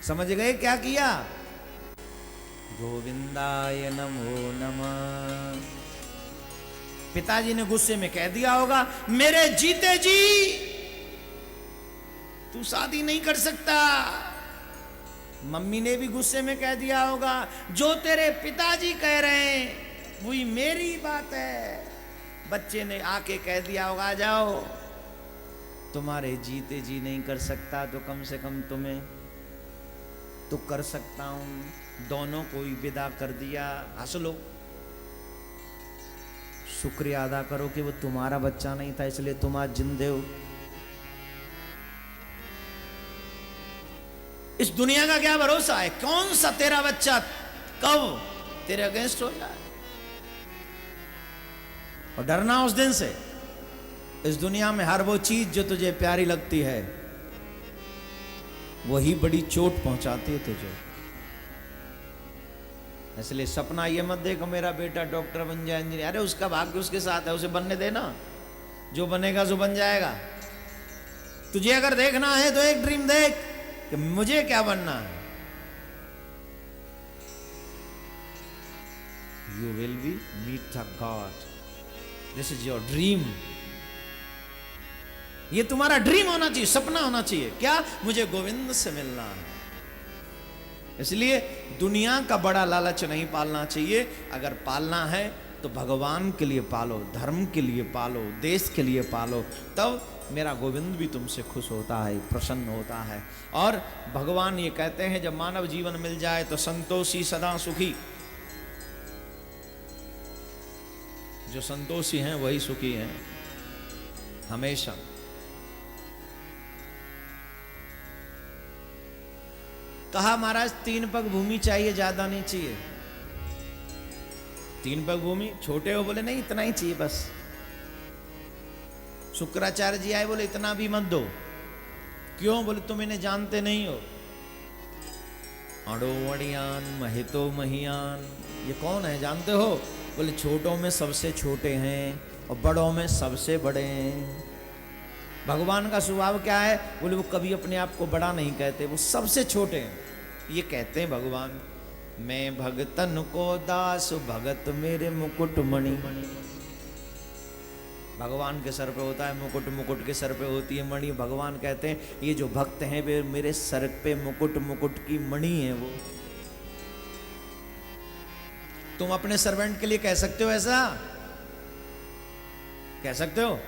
समझ गए क्या किया? गोविंदाय नमो नमः। पिताजी ने गुस्से में कह दिया होगा, मेरे जीते जी तू शादी नहीं कर सकता। मम्मी ने भी गुस्से में कह दिया होगा, जो तेरे पिताजी कह रहे हैं वही मेरी बात है। बच्चे ने आके कह दिया होगा, आ जाओ, तुम्हारे जीते जी नहीं कर सकता तो कम से कम तुम्हें तो कर सकता हूं। दोनों को ही विदा कर दिया। हंस लो, शुक्रिया अदा करो कि वो तुम्हारा बच्चा नहीं था, इसलिए तुम आज जिंदे हो। इस दुनिया का क्या भरोसा है, कौन सा तेरा बच्चा कब तेरे अगेंस्ट हो जाए। और डरना उस दिन से, इस दुनिया में हर वो चीज जो तुझे प्यारी लगती है वही बड़ी चोट पहुंचाती है तुझे। इसलिए सपना ये मत देखो मेरा बेटा डॉक्टर बन जाए, इंजीनियर। अरे उसका भाग्य उसके साथ है, उसे बनने देना, जो बनेगा सो बन जाएगा। तुझे अगर देखना है तो एक ड्रीम देख कि मुझे क्या बनना है। You will be meet the god, this is your dream. ये तुम्हारा ड्रीम होना चाहिए, सपना होना चाहिए। क्या? मुझे गोविंद से मिलना है। इसलिए दुनिया का बड़ा लालच नहीं पालना चाहिए। अगर पालना है तो भगवान के लिए पालो, धर्म के लिए पालो, देश के लिए पालो, तब मेरा गोविंद भी तुमसे खुश होता है, प्रसन्न होता है। और भगवान ये कहते हैं, जब मानव जीवन मिल जाए तो संतोषी सदा सुखी। जो संतोषी हैं वही सुखी हैं हमेशा। कहा महाराज 3 पग भूमि चाहिए, ज्यादा नहीं चाहिए। 3 पग भूमि, छोटे हो? बोले नहीं, इतना ही चाहिए बस। शुक्राचार्य जी आए, बोले इतना भी मत दो। क्यों? बोले तुम इन्हें जानते नहीं हो। अड़ो अड़ियान महितो महियान, ये कौन है जानते हो? बोले छोटों में सबसे छोटे हैं और बड़ों में सबसे बड़े हैं। भगवान का स्वभाव क्या है? बोले वो कभी अपने आप को बड़ा नहीं कहते, वो सबसे छोटे हैं। ये कहते हैं भगवान, मैं भगतन को दास भगत मेरे मुकुटमणि। भगवान के सर पे होता है मुकुट, मुकुट के सर पे होती है मणि। भगवान कहते हैं ये जो भक्त हैं वे मेरे सर पे मुकुट, मुकुट की मणि है वो। तुम अपने सर्वेंट के लिए कह सकते हो ऐसा? कह सकते हो?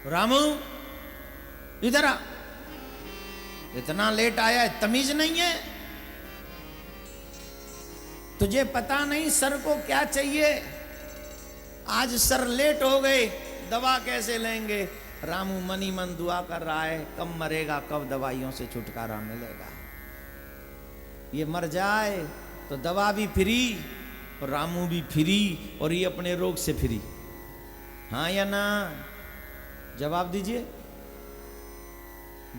रामू इधर आ, इतना लेट आया है, तमीज नहीं है तुझे? पता नहीं सर को क्या चाहिए? आज सर लेट हो गए, दवा कैसे लेंगे? रामू मनी मन दुआ कर रहा है, कब मरेगा, कब दवाइयों से छुटकारा मिलेगा। ये मर जाए तो दवा भी फ्री और रामू भी फ्री और ये अपने रोग से फ्री। हाँ या ना? जवाब दीजिए।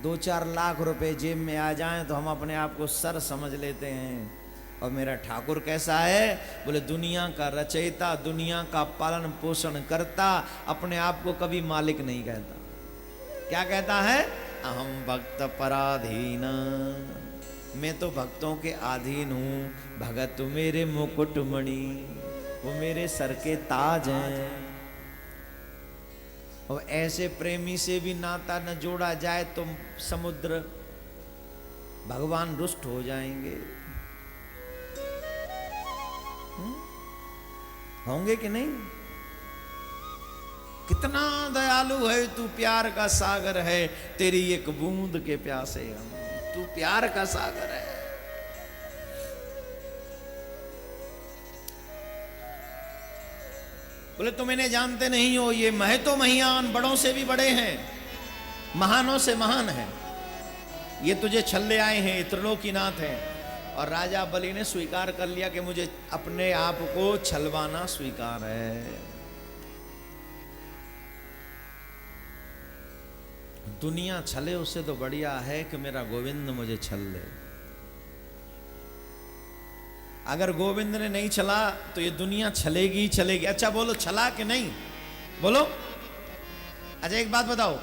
2-4 लाख रुपए जेब में आ जाएं तो हम अपने आप को सर समझ लेते हैं। और मेरा ठाकुर कैसा है? बोले दुनिया का रचयिता, दुनिया का पालन पोषण करता, अपने आप को कभी मालिक नहीं कहता। क्या कहता है? अहम भक्त पराधीन, मैं तो भक्तों के अधीन हूँ। भगत मेरे मुकुटमणि, वो मेरे सर के ताज हैं। और ऐसे प्रेमी से भी नाता न जोड़ा जाए तो समुद्र भगवान रुष्ट हो जाएंगे। होंगे कि नहीं? कितना दयालु है तू, प्यार का सागर है, तेरी एक बूंद के प्यासे हम। तू प्यार का सागर है। बोले तुम इन्हें जानते नहीं हो, ये महतो महियान, बड़ों से भी बड़े हैं, महानों से महान हैं। ये तुझे छल्ले आए हैं, त्रिलोकीनाथ हैं। और राजा बलि ने स्वीकार कर लिया कि मुझे अपने आप को छलवाना स्वीकार है। दुनिया छले उससे तो बढ़िया है कि मेरा गोविंद मुझे छल ले। अगर गोविंद ने नहीं छला तो ये दुनिया छलेगी ही छलेगी। अच्छा बोलो, छला कि नहीं? बोलो। अच्छा एक बात बताओ,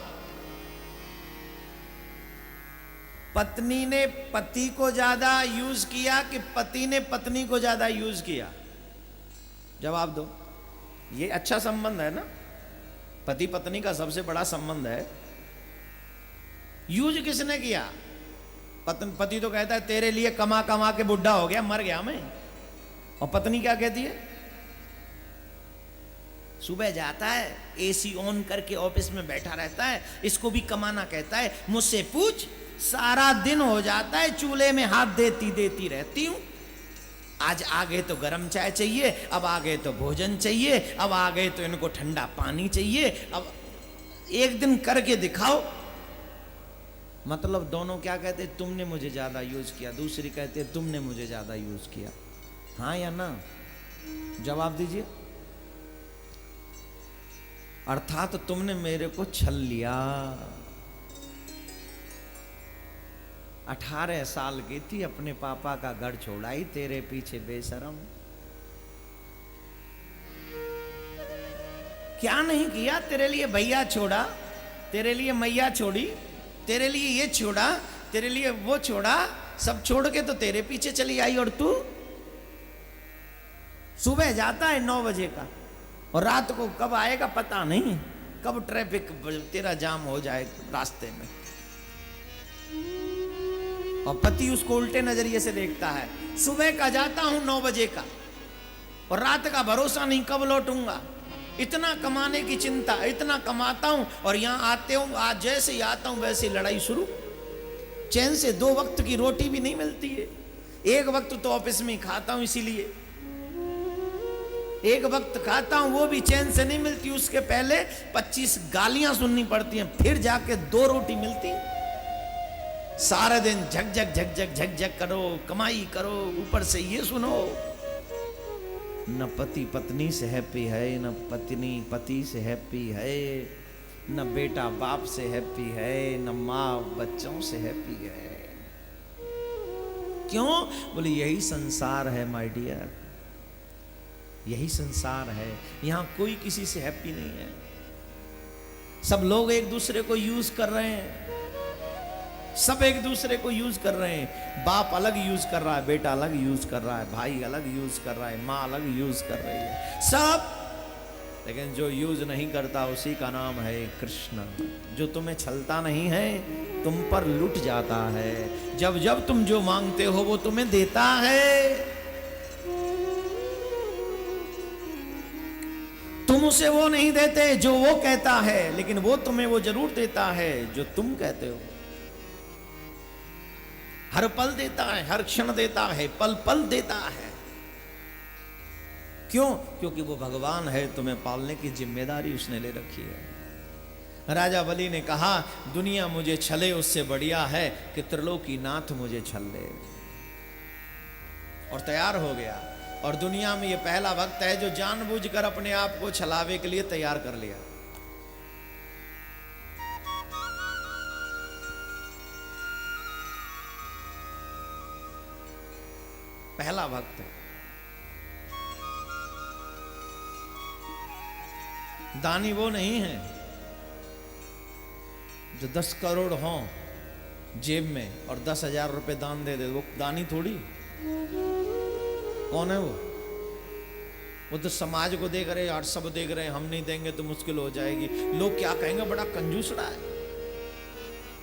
पत्नी ने पति को ज्यादा यूज किया कि पति ने पत्नी को ज्यादा यूज किया? जवाब दो। ये अच्छा संबंध है ना, पति पत्नी का सबसे बड़ा संबंध है। यूज किसने किया? पति तो कहता है तेरे लिए कमा कमा के बुढ़ा हो गया, मर गया मैं। और पत्नी क्या कहती है? सुबह जाता है, एसी ऑन करके ऑफिस में बैठा रहता है, इसको भी कमाना कहता है। मुझसे पूछ, सारा दिन हो जाता है चूल्हे में हाथ देती देती रहती हूं। आज आ गए तो गर्म चाय चाहिए, अब आ गए तो भोजन चाहिए, अब आ गए तो इनको ठंडा पानी चाहिए। अब एक दिन करके दिखाओ। मतलब दोनों क्या कहते? तुमने मुझे ज्यादा यूज किया। दूसरी कहते तुमने मुझे ज्यादा यूज किया। हाँ या ना? जवाब दीजिए। अर्थात तुमने मेरे को छल लिया। 18 साल की थी, अपने पापा का घर छोड़ाई तेरे पीछे बेशरम। क्या नहीं किया तेरे लिए? भैया छोड़ा, तेरे लिए मैया छोड़ी, तेरे लिए ये छोड़ा, तेरे लिए वो छोड़ा, सब छोड़ के तो तेरे पीछे चली आई। और तू सुबह जाता है 9 बजे का, और रात को कब आएगा पता नहीं, कब ट्रैफिक तेरा जाम हो जाए रास्ते में। और पति उसको उल्टे नजरिए से देखता है। सुबह का जाता हूं 9 बजे का, और रात का भरोसा नहीं कब लौटूंगा। इतना कमाने की चिंता, इतना कमाता हूं, और यहां आते हूं, आज जैसे ही आता हूं वैसे लड़ाई शुरू। चैन से 2 वक्त की रोटी भी नहीं मिलती है। एक वक्त तो ऑफिस में ही खाता हूं, इसीलिए एक वक्त खाता हूं, वो भी चैन से नहीं मिलती। उसके पहले 25 गालियां सुननी पड़ती हैं, फिर जाके 2 रोटी मिलती। सारे दिन झकझक झकझक झकझक करो, कमाई करो, ऊपर से ये सुनो। न पति पत्नी से हैप्पी है, न पत्नी पति से हैप्पी है, न बेटा बाप से हैप्पी है, न माँ बच्चों से हैप्पी है। क्यों? बोले यही संसार है माय डियर, यही संसार है। यहां कोई किसी से हैप्पी नहीं है। सब लोग एक दूसरे को यूज कर रहे हैं, सब एक दूसरे को यूज कर रहे हैं। बाप अलग यूज कर रहा है, बेटा अलग यूज कर रहा है, भाई अलग यूज कर रहा है, माँ अलग यूज कर रही है, सब। लेकिन जो यूज नहीं करता उसी का नाम है कृष्ण। जो तुम्हें छलता नहीं है, तुम पर लुट जाता है। जब जब तुम जो मांगते हो वो तुम्हें देता है। तुम उसे वो नहीं देते जो वो कहता है, लेकिन वो तुम्हें वो जरूर देता है जो तुम कहते हो। हर पल देता है, हर क्षण देता है, पल पल देता है। क्यों? क्योंकि वो भगवान है, तुम्हें पालने की जिम्मेदारी उसने ले रखी है। राजा बलि ने कहा दुनिया मुझे छले उससे बढ़िया है कि त्रिलोकीनाथ मुझे छल ले। और तैयार हो गया। और दुनिया में ये पहला भक्त है जो जानबूझकर अपने आप को छलावे के लिए तैयार कर लिया। पहला भक्त है। दानी वो नहीं है जो 10 करोड़ हो जेब में और 10,000 रुपए दान दे दे, वो दानी थोड़ी। कौन है वो? वो तो समाज को देख रहे और सब देख रहे हैं, हम नहीं देंगे तो मुश्किल हो जाएगी, लोग क्या कहेंगे, बड़ा कंजूसड़ा है।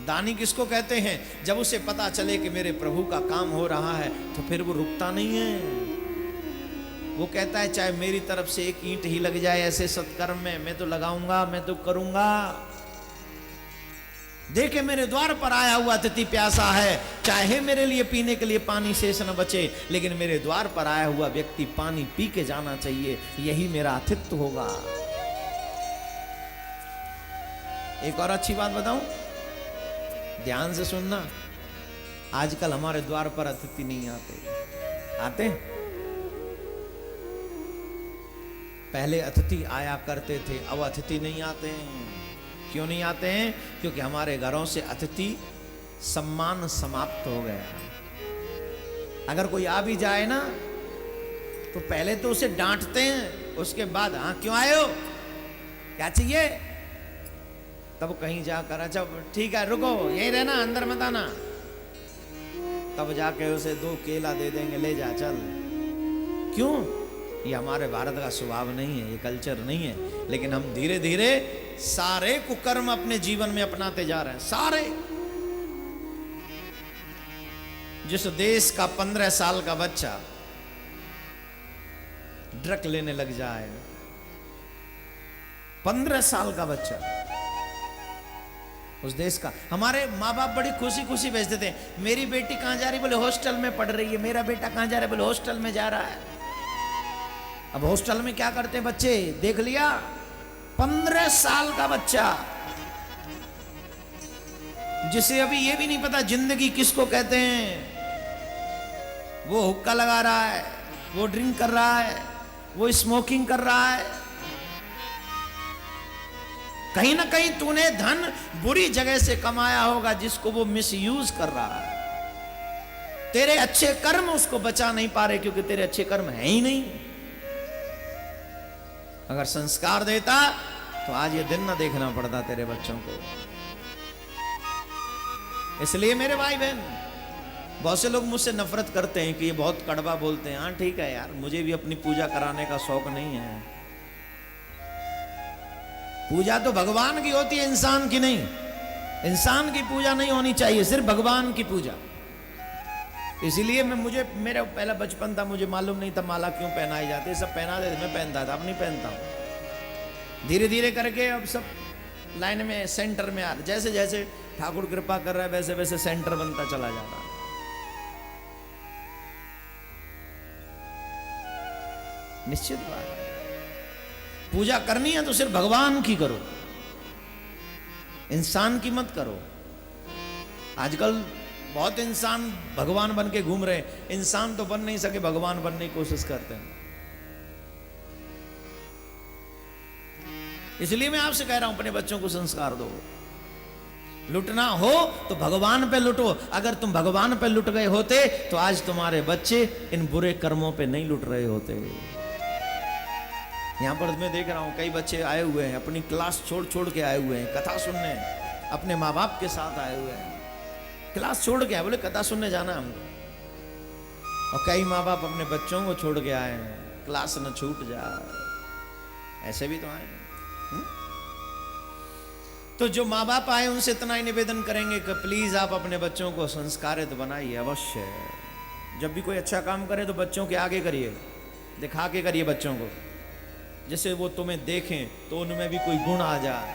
दानी किसको कहते हैं? जब उसे पता चले कि मेरे प्रभु का काम हो रहा है तो फिर वो रुकता नहीं है। वो कहता है चाहे मेरी तरफ से एक ईंट ही लग जाए ऐसे सत्कर्म में, मैं तो लगाऊंगा, मैं तो करूंगा। देखे मेरे द्वार पर आया हुआ अतिथि प्यासा है, चाहे मेरे लिए पीने के लिए पानी शेष न बचे, लेकिन मेरे द्वार पर आया हुआ व्यक्ति पानी पी के जाना चाहिए, यही मेरा आतिथ्य होगा। एक और अच्छी बात बताऊं, ध्यान से सुनना। आजकल हमारे द्वार पर अतिथि नहीं आते। आते? पहले अतिथि आया करते थे, अब अतिथि नहीं आते हैं। क्यों नहीं आते हैं? क्योंकि हमारे घरों से अतिथि सम्मान समाप्त हो गया। अगर कोई आ भी जाए ना तो पहले तो उसे डांटते हैं, उसके बाद हाँ क्यों आए हो, क्या चाहिए, तब कहीं जाकर अच्छा ठीक है रुको यहीं रहना, अंदर मत आना, तब जाके उसे 2 केला दे देंगे, ले जा चल। क्यों? ये हमारे भारत का स्वभाव नहीं है, ये कल्चर नहीं है। लेकिन हम धीरे धीरे सारे कुकर्म अपने जीवन में अपनाते जा रहे हैं, सारे। जिस देश का 15 साल का बच्चा ड्रग लेने लग जाए, 15 साल का बच्चा, उस देश का, हमारे माँ बाप बड़ी खुशी खुशी भेजते थे, मेरी बेटी कहां जा रही, बोले हॉस्टल में पढ़ रही है। मेरा बेटा कहां जा रहा है, बोले हॉस्टल में जा रहा है। अब हॉस्टल में क्या करते हैं बच्चे, देख लिया, 15 साल का बच्चा जिसे अभी ये भी नहीं पता जिंदगी किसको कहते हैं, वो हुक्का लगा रहा है, वो ड्रिंक कर रहा है, वो स्मोकिंग कर रहा है। कहीं ना कहीं तूने धन बुरी जगह से कमाया होगा जिसको वो मिसयूज कर रहा है। तेरे अच्छे कर्म उसको बचा नहीं पा रहे, क्योंकि तेरे अच्छे कर्म है ही नहीं। अगर संस्कार देता तो आज ये दिन ना देखना पड़ता तेरे बच्चों को। इसलिए मेरे भाई बहन, बहुत से लोग मुझसे नफरत करते हैं कि ये बहुत कड़वा बोलते हैं। हाँ ठीक है यार, मुझे भी अपनी पूजा कराने का शौक नहीं है। पूजा तो भगवान की होती है, इंसान की नहीं। इंसान की पूजा नहीं होनी चाहिए, सिर्फ भगवान की पूजा। इसीलिए मुझे मेरा पहला बचपन था, मुझे मालूम नहीं था माला क्यों पहनाई जाती है। सब पहना देते, मैं पहनता था, अब नहीं पहनता हूं। धीरे धीरे करके अब सब लाइन में, सेंटर में आ रहे। जैसे जैसे ठाकुर कृपा कर रहा है वैसे वैसे सेंटर बनता चला जा रहा है। निश्चित बात, पूजा करनी है तो सिर्फ भगवान की करो, इंसान की मत करो। आजकल बहुत इंसान भगवान बन के घूम रहे हैं। इंसान तो बन नहीं सके, भगवान बनने की कोशिश करते हैं। इसलिए मैं आपसे कह रहा हूं, अपने बच्चों को संस्कार दो। लुटना हो तो भगवान पे लुटो। अगर तुम भगवान पे लुट गए होते तो आज तुम्हारे बच्चे इन बुरे कर्मों पे नहीं लुट रहे होते। यहां पर मैं देख रहा हूं कई बच्चे आए हुए हैं, अपनी क्लास छोड़ छोड़ के आए हुए हैं कथा सुनने, अपने माँ बाप के साथ आए हुए हैं। क्लास छोड़ के आए, बोले कथा सुनने जाना हमको। और कई माँ बाप अपने बच्चों को छोड़ के आए हैं, क्लास न छूट जाए। ऐसे भी तो आए। तो जो माँ बाप आए उनसे इतना ही निवेदन करेंगे कि प्लीज आप अपने बच्चों को संस्कारित बनाइए अवश्य। जब भी कोई अच्छा काम करे तो बच्चों के आगे करिए, दिखा के करिए बच्चों को, जैसे वो तुम्हें देखें तो उनमें भी कोई गुण आ जाए।